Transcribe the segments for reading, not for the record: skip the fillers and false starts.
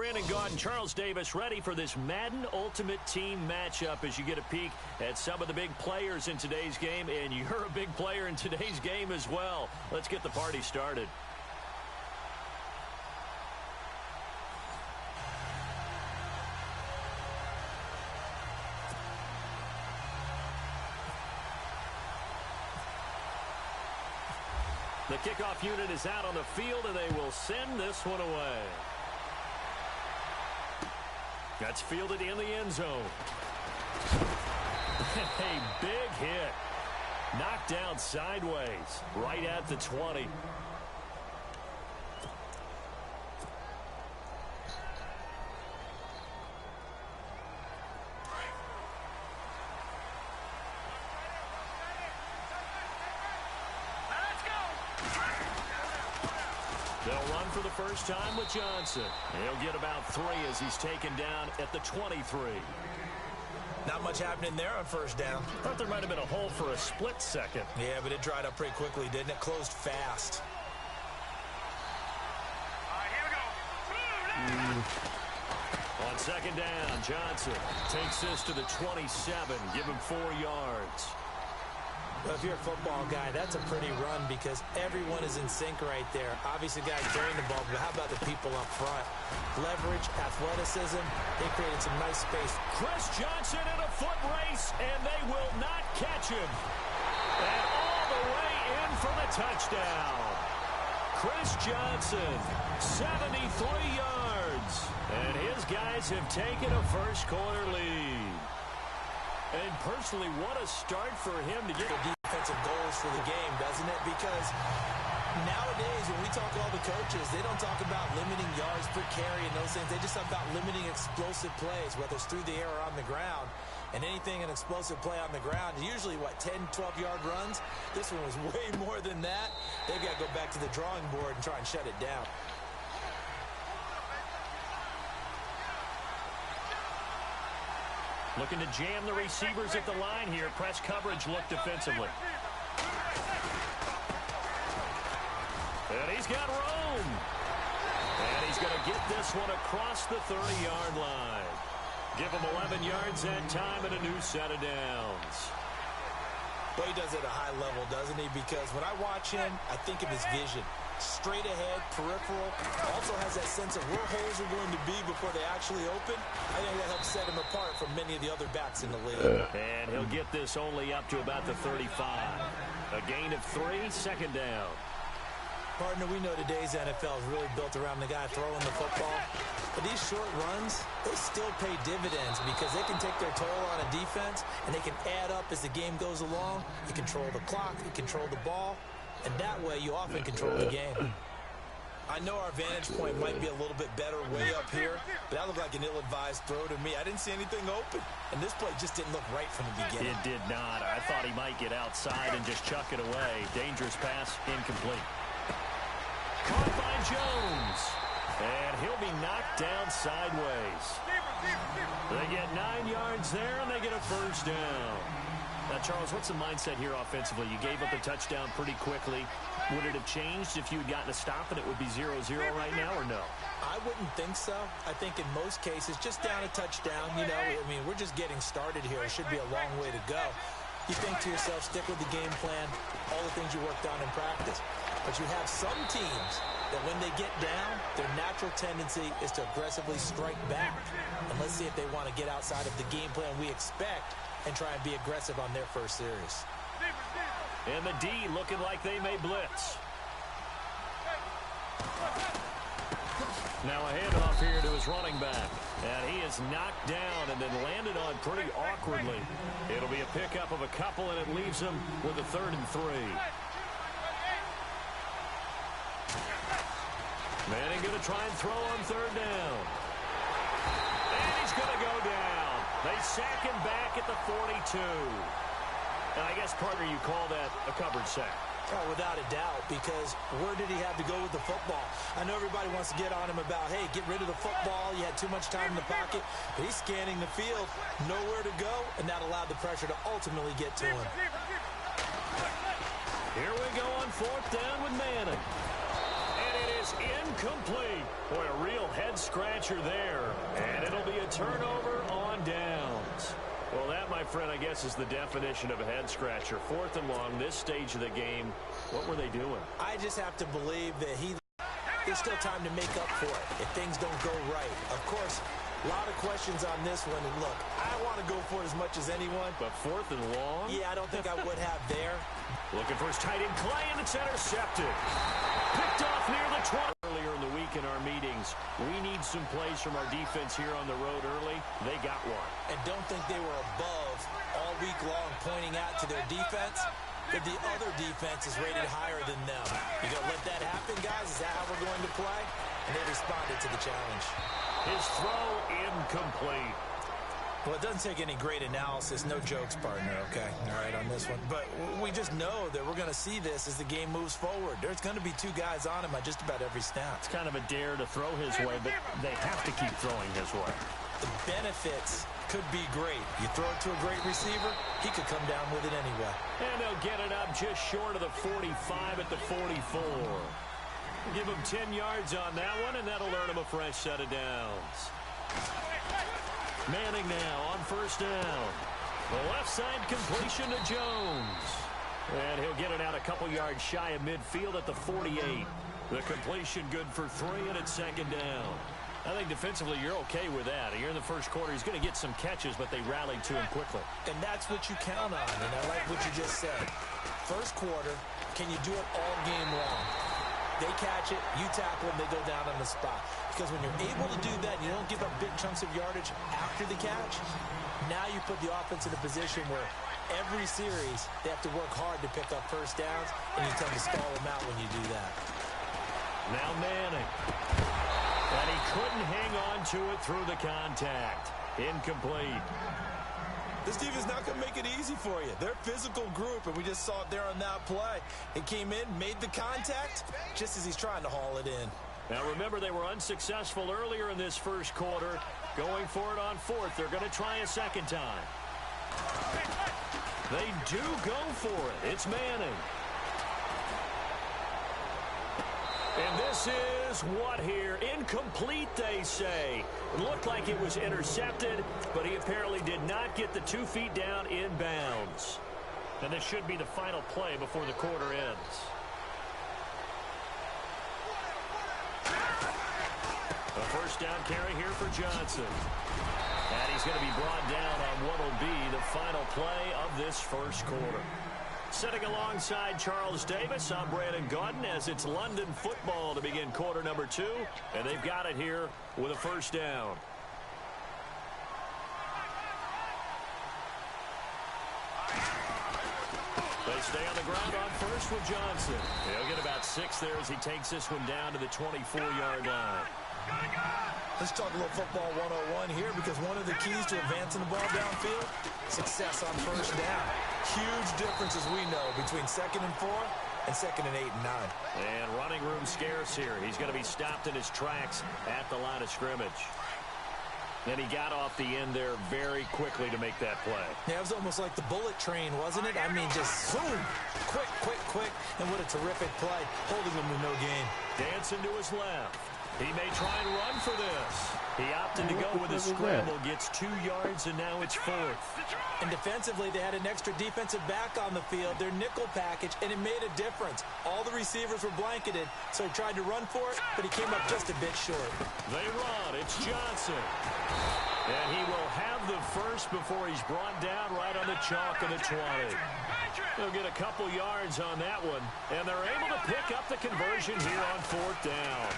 Brandon Gaudin, Charles Davis, ready for this Madden Ultimate Team matchup as you get a peek at some of the big players in today's game, and you're a big player in today's game as well. Let's get the party started. The kickoff unit is out on the field, and they will send this one away. That's fielded in the end zone. A big hit. Knocked down sideways, right at the 20. They'll run for the first time with Johnson. He'll get about 3 as he's taken down at the 23. Not much happening there on first down. Thought there might have been a hole for a split second. Yeah, but it dried up pretty quickly, didn't it? Closed fast. All right, here we go. On second down, Johnson takes this to the 27. Give him 4 yards. Well, if you're a football guy, that's a pretty run because everyone is in sync right there. Obviously, the guy carrying the ball, but how about the people up front? Leverage, athleticism, they created some nice space. Chris Johnson in a foot race, and they will not catch him. And all the way in for the touchdown. Chris Johnson, 73 yards. And his guys have taken a first-quarter lead. And personally, what a start for him to get defensive goals for the game, doesn't it? Because nowadays, when we talk to all the coaches, they don't talk about limiting yards per carry and those things. They just talk about limiting explosive plays, whether it's through the air or on the ground. And anything an explosive play on the ground, usually, 10, 12-yard runs? This one was way more than that. They've got to go back to the drawing board and try and shut it down. Looking to jam the receivers at the line here. Press coverage look defensively. And he's got room. And he's going to get this one across the 30-yard line. Give him 11 yards that time and a new set of downs. Well, he does it at a high level, doesn't he? Because when I watch him, I think of his vision. Straight ahead, peripheral, also has that sense of where holes are going to be before they actually open. I think that helps set him apart from many of the other backs in the league. And he'll get this only up to about the 35. A gain of 3, second down. Partner, we know today's NFL is really built around the guy throwing the football. But these short runs, they still pay dividends because they can take their toll on a defense and they can add up as the game goes along. You control the clock, you control the ball, and that way you often control the game. I know our vantage point might be a little bit better way up here, but that looked like an ill-advised throw to me. I didn't see anything open, and this play just didn't look right from the beginning. It did not. I thought he might get outside and just chuck it away. Dangerous pass, incomplete. Caught by Jones. And he'll be knocked down sideways. They get 9 yards there, and they get a first down. Now, Charles, what's the mindset here offensively? You gave up a touchdown pretty quickly. Would it have changed if you had gotten a stop and it would be 0-0 right now, or no? I wouldn't think so. I think in most cases, just down a touchdown, you know, I mean, we're just getting started here. It should be a long way to go. You think to yourself, stick with the game plan, all the things you worked on in practice. But you have some teams that when they get down, their natural tendency is to aggressively strike back. And let's see if they want to get outside of the game plan we expect and try and be aggressive on their first series. And the D looking like they may blitz. Now a handoff here to his running back. And he is knocked down and then landed on pretty awkwardly. It'll be a pickup of a couple, and it leaves him with a 3rd and 3. Manning going to try and throw on 3rd down. And he's going to go down. They sack him back at the 42. And I guess, partner, you call that a coverage sack. Oh, without a doubt, because where did he have to go with the football? I know everybody wants to get on him about, hey, get rid of the football. You had too much time in the pocket. But he's scanning the field, nowhere to go, and that allowed the pressure to ultimately get to him. Here we go on 4th down with Manning. And it is is incomplete. Boy, a real head-scratcher there. And it'll be a turnover on downs. Well, that, my friend, I guess is the definition of a head-scratcher. 4th and long, this stage of the game. What were they doing? I just have to believe that there's still time to make up for it if things don't go right. Of course, a lot of questions on this one. And look, I want to go for it as much as anyone. But 4th and long? Yeah, I don't think I would have there. Looking for his tight end, Clay, and it's intercepted. Picked off near the 20. Earlier in the week in our meetings, we need some plays from our defense here on the road early. They got one. And don't think they were above all week long pointing out to their defense, but the other defense is rated higher than them. You going to let that happen, guys? Is that how we're going to play? And they responded to the challenge. His throw incomplete. Well, it doesn't take any great analysis. No jokes, partner, okay? All right, on this one. But we just know that we're going to see this as the game moves forward. There's going to be 2 guys on him at just about every snap. It's kind of a dare to throw his way, but they have to keep throwing his way. The benefits could be great. You throw it to a great receiver, he could come down with it anyway. And they'll get it up just short of the 45 at the 44. Give him 10 yards on that one, and that'll earn him a fresh set of downs. Manning now on 1st down. The left side completion to Jones. And he'll get it out a couple yards shy of midfield at the 48. The completion good for 3, and it's 2nd down. I think defensively you're okay with that. Here in the first quarter, he's going to get some catches, but they rallied to him quickly. And that's what you count on, and I like what you just said. First quarter, can you do it all game long? They catch it, you tackle them, they go down on the spot. Because when you're able to do that, you don't give up big chunks of yardage after the catch. Now you put the offense in a position where every series they have to work hard to pick up first downs, and you tend to stall them out when you do that. Now Manning. And he couldn't hang on to it through the contact. Incomplete. This defense is not going to make it easy for you. They're a physical group, and we just saw it there on that play. It came in, made the contact, just as he's trying to haul it in. Now, remember, they were unsuccessful earlier in this first quarter. Going for it on 4th. They're going to try a second time. They do go for it. It's Manning. And this is what here? Incomplete, they say. It looked like it was intercepted, but he apparently did not get the 2 feet down in bounds. And this should be the final play before the quarter ends. A first down carry here for Johnson. And he's going to be brought down on what will be the final play of this first quarter. Sitting alongside Charles Davis, I'm Brandon Gaudin as it's London football to begin quarter number 2. And they've got it here with a first down. They stay on the ground on first with Johnson. He'll get about 6 there as he takes this one down to the 24-yard line. Let's talk a little football 101 here, because one of the keys to advancing the ball downfield, success on first down. Huge difference, as we know, between 2nd and 4 and 2nd and 8 and 9. And running room scarce here. He's going to be stopped in his tracks at the line of scrimmage. Then he got off the end there very quickly to make that play. Yeah, it was almost like the bullet train, wasn't it? I mean, just zoom, quick, quick, quick, and what a terrific play, holding him to no gain. Dancing to his left. He may try and run for this. He opted to go with a scramble, gets 2 yards, and now it's 4th. And defensively, they had an extra defensive back on the field, their nickel package, and it made a difference. All the receivers were blanketed, so he tried to run for it, but he came up just a bit short. They run. It's Johnson. And he will have the first before he's brought down right on the chalk of the 20. He'll get a couple yards on that one, and they're able to pick up the conversion here on 4th down.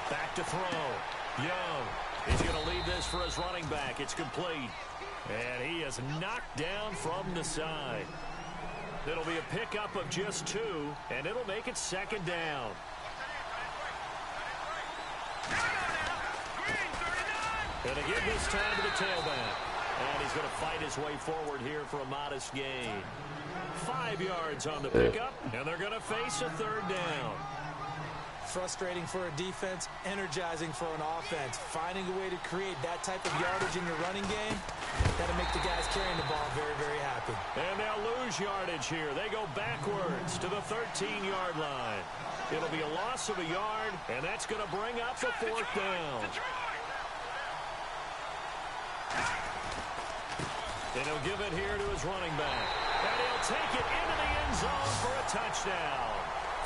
Back to throw. Young. He's going to leave this for his running back. It's complete. And he is knocked down from the side. It'll be a pickup of just 2, and it'll make it 2nd down. And again this time to the tailback. And he's going to fight his way forward here for a modest gain. 5 yards on the pickup, and they're going to face a 3rd down. Frustrating for a defense, energizing for an offense. Finding a way to create that type of yardage in your running game, that'll make the guys carrying the ball very, very happy. And they'll lose yardage here. They go backwards to the 13-yard line. It'll be a loss of a yard, and that's going to bring up the 4th down. And he'll give it here to his running back. And he'll take it into the end zone for a touchdown.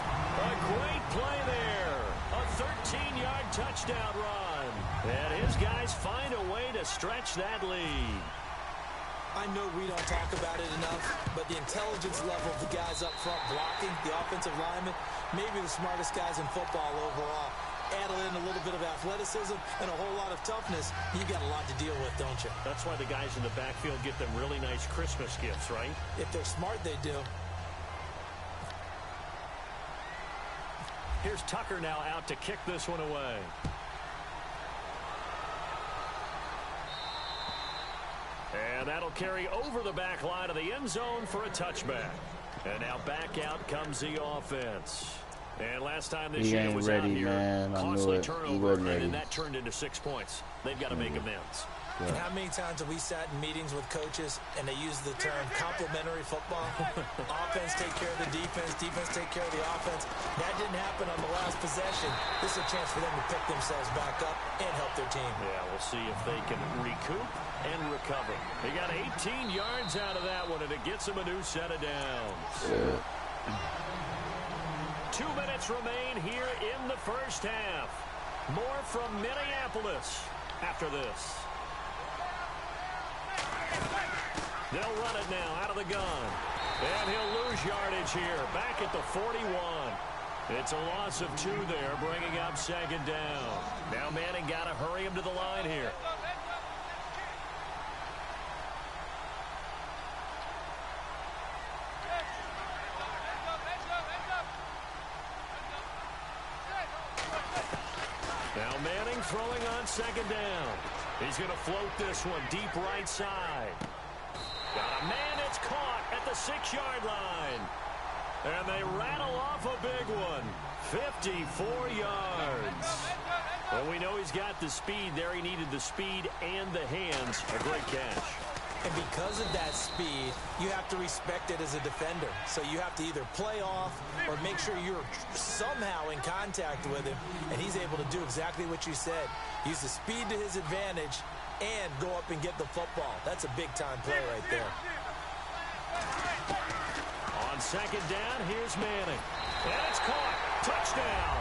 A great play there. A 13-yard touchdown run. And his guys find a way to stretch that lead. I know we don't talk about it enough, but the intelligence level of the guys up front blocking, the offensive linemen, maybe the smartest guys in football overall. Add in a little bit of athleticism and a whole lot of toughness, you got a lot to deal with, don't you? That's why the guys in the backfield get them really nice Christmas gifts, right? If they're smart, they do. Here's Tucker now out to kick this one away. And that'll carry over the back line of the end zone for a touchback. And now back out comes the offense. And last time this year was out here, costly turnover, and then that turned into 6 points. They've got to make amends. Yeah. And how many times have we sat in meetings with coaches and they use the term complementary football? Offense take care of the defense, defense take care of the offense. That didn't happen on the last possession. This is a chance for them to pick themselves back up and help their team. Yeah, we'll see if they can recoup and recover. They got 18 yards out of that one, and it gets them a new set of downs. 2 minutes remain here in the first half. More from Minneapolis after this. They'll run it now out of the gun. And he'll lose yardage here. Back at the 41. It's a loss of 2 there, bringing up 2nd down. Now Manning got to hurry him to the line here. Now Manning throwing on 2nd down. He's going to float this one deep right side. Got a man that's caught at the 6-yard line. And they rattle off a big one. 54 yards. Well, we know he's got the speed there. He needed the speed and the hands. A great catch. And because of that speed, you have to respect it as a defender. So you have to either play off or make sure you're somehow in contact with him, and he's able to do exactly what you said. Use the speed to his advantage and go up and get the football. That's a big-time play right there. On 2nd down, here's Manning. And it's caught. Touchdown.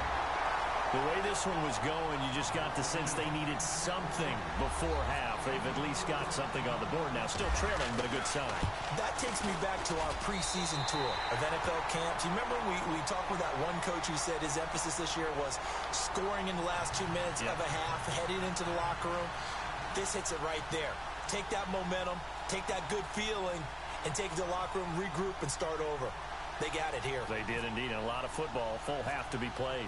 The way this one was going, you just got the sense they needed something before half. They've at least got something on the board now. Still trailing, but a good sign. That takes me back to our preseason tour of NFL camps. You remember we talked with that one coach who said his emphasis this year was scoring in the last 2 minutes of a half, heading into the locker room. This hits it right there. Take that momentum, take that good feeling, and take it to the locker room, regroup, and start over. They got it here. They did indeed, and a lot of football, full half to be played.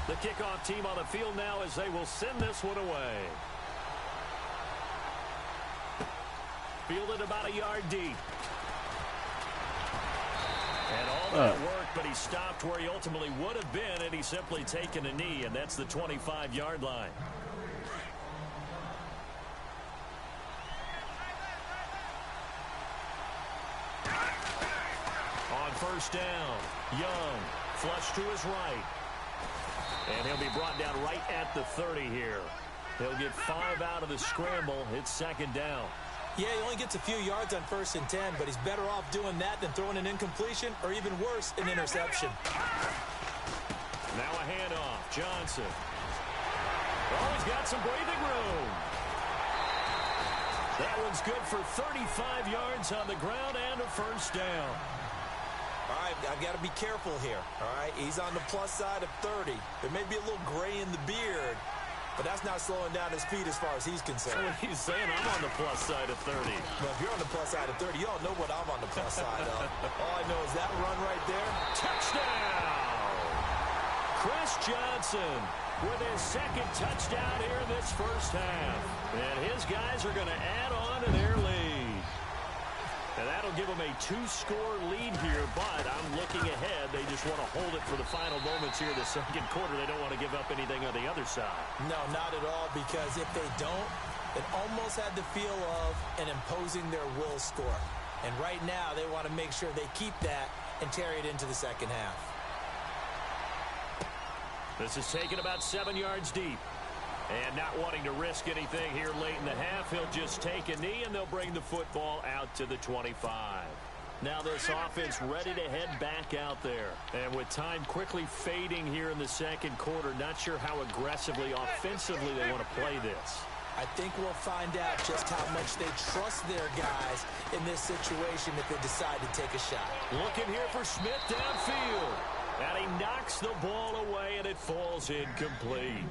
The kickoff team on the field now as they will send this one away. Fielded about a yard deep. And all that work, but he stopped where he ultimately would have been, and he's simply taken a knee, and that's the 25-yard line. On 1st down, Young, flush to his right. And he'll be brought down right at the 30 here. He'll get 5 out of the scramble. It's 2nd down. Yeah, he only gets a few yards on 1st and 10, but he's better off doing that than throwing an incompletion or even worse, an interception. Now a handoff. Johnson. Oh, he's got some breathing room. That one's good for 35 yards on the ground and a 1st down. All right, I've got to be careful here, all right? He's on the plus side of 30. There may be a little gray in the beard, but that's not slowing down his feet as far as he's concerned. So he's saying I'm on the plus side of 30. Well, if you're on the plus side of 30, you all know what I'm on the plus side of. All I know is that run right there. Touchdown! Chris Johnson with his 2nd touchdown here in this first half. And his guys are going to add on to their lead. And that'll give them them a 2-score lead here, but I'm looking ahead. They just want to hold it for the final moments here in the second quarter. They don't want to give up anything on the other side. No, not at all, because if they don't, it almost had the feel of an imposing their will score. And right now, they want to make sure they keep that and carry it into the second half. This is taken about 7 yards deep. And not wanting to risk anything here late in the half, he'll just take a knee, and they'll bring the football out to the 25. Now this offense ready to head back out there. And with time quickly fading here in the second quarter, not sure how aggressively, offensively they want to play this. I think we'll find out just how much they trust their guys in this situation if they decide to take a shot. Looking here for Smith downfield. And he knocks the ball away, and it falls incomplete.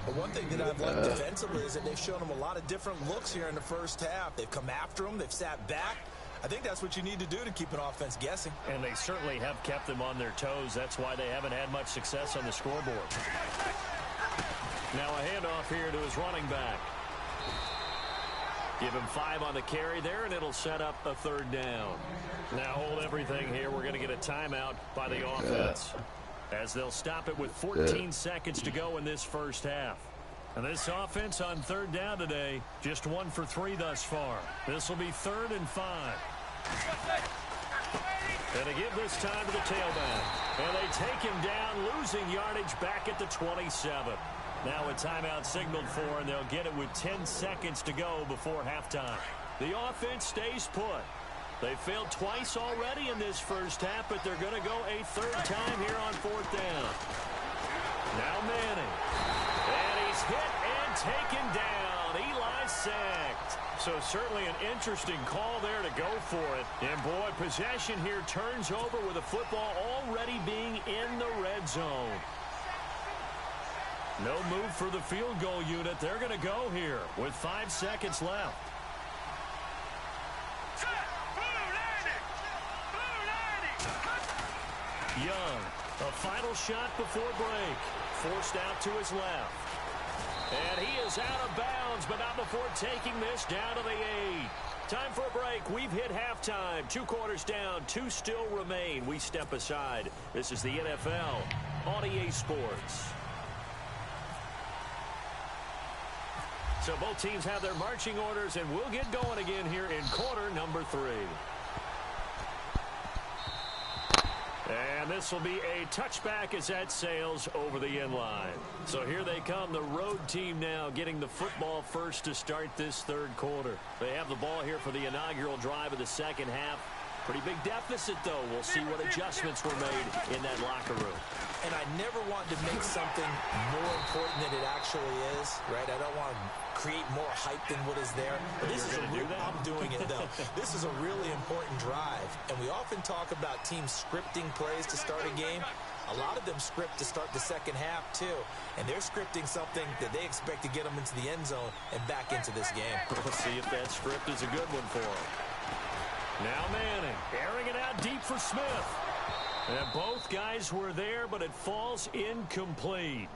But one thing that I've liked defensively is that they've shown them a lot of different looks here in the first half. They've come after them. They've sat back. I think that's what you need to do to keep an offense guessing. And they certainly have kept them on their toes. That's why they haven't had much success on the scoreboard. Now a handoff here to his running back. Give him 5 on the carry there, and it'll set up a third down. Now hold everything here. We're going to get a timeout by the offense, as they'll stop it with 14 seconds to go in this first half. And this offense on third down today, just 1 for 3 thus far. This will be 3rd and 5. And they give this time to the tailback. And they take him down, losing yardage back at the 27. Now a timeout signaled for, and they'll get it with 10 seconds to go before halftime. The offense stays put. They failed twice already in this first half, but they're going to go a 3rd time here on 4th down. Now Manning. And he's hit and taken down. Eli sacked. So certainly an interesting call there to go for it. And boy, possession here turns over with the football already being in the red zone. No move for the field goal unit. They're going to go here with 5 seconds left. Young, a final shot before break. Forced out to his left. And he is out of bounds, but not before taking this down to the 8. Time for a break. We've hit halftime. 2 quarters down. 2 still remain. We step aside. This is the NFL on EA Sports. So both teams have their marching orders, and we'll get going again here in quarter number 3. And this will be a touchback as that sails over the end line. So here they come, the road team now getting the football first to start this 3rd quarter. They have the ball here for the inaugural drive of the second half. Pretty big deficit, though. We'll see what adjustments were made in that locker room. And I never want to make something more important than it actually is, right? I don't want to create more hype than what is there. But this is I'm doing it, though. This is a really important drive. And we often talk about teams scripting plays to start a game. A lot of them script to start the second half, too. And they're scripting something that they expect to get them into the end zone and back into this game. We'll see if that script is a good one for them. Now Manning, airing it out deep for Smith. And both guys were there, but it falls incomplete.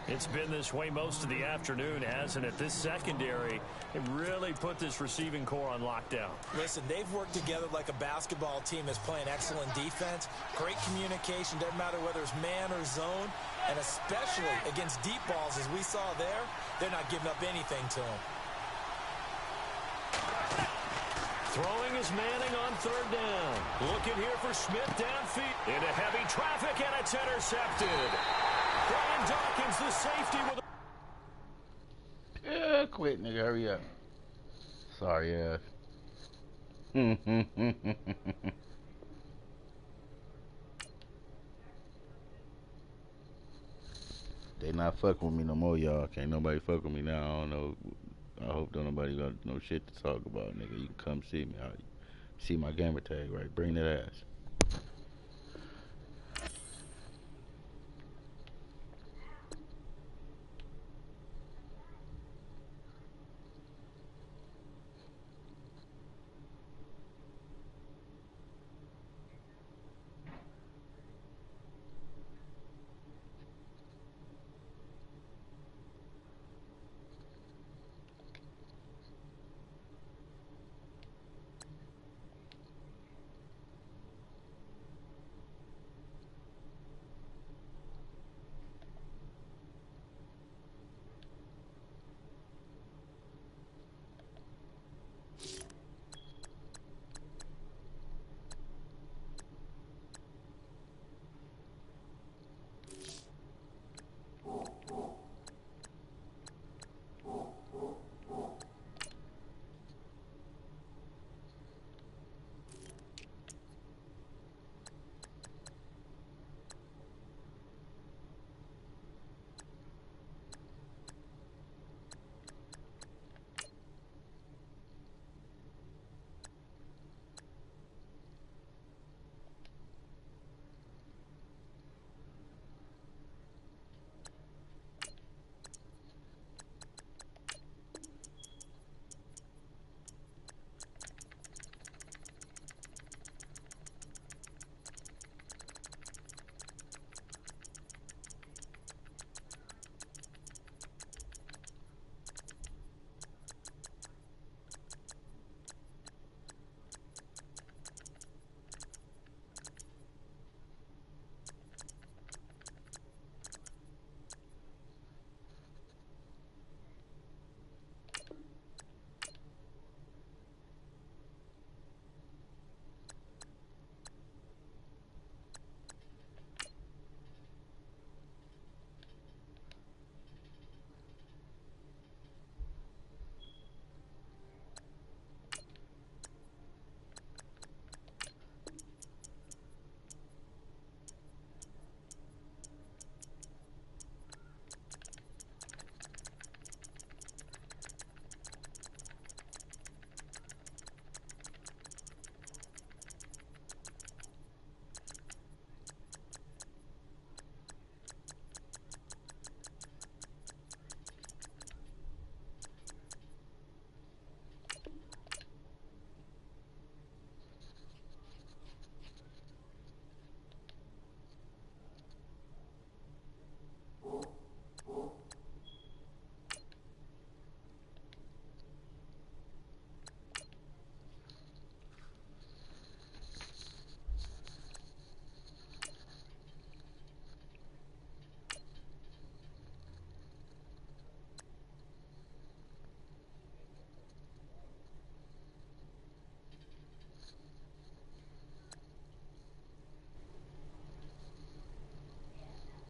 It's been this way most of the afternoon, hasn't it? This secondary, it really put this receiving core on lockdown. Listen, they've worked together like a basketball team that's playing excellent defense. Great communication, doesn't matter whether it's man or zone. And especially against deep balls, as we saw there, they're not giving up anything to them. Throwing is Manning on 3rd down. Looking here for Smith downfield. Into heavy traffic, and it's intercepted. Brian Dawkins, the safety with Yeah, quit, nigga. Hurry up. Sorry, ass. They not fucking with me no more, y'all. Can't nobody fuck with me now. I don't know. I hope don't nobody got no shit to talk about, nigga. You can come see me. See my gamer tag, right? Bring that ass.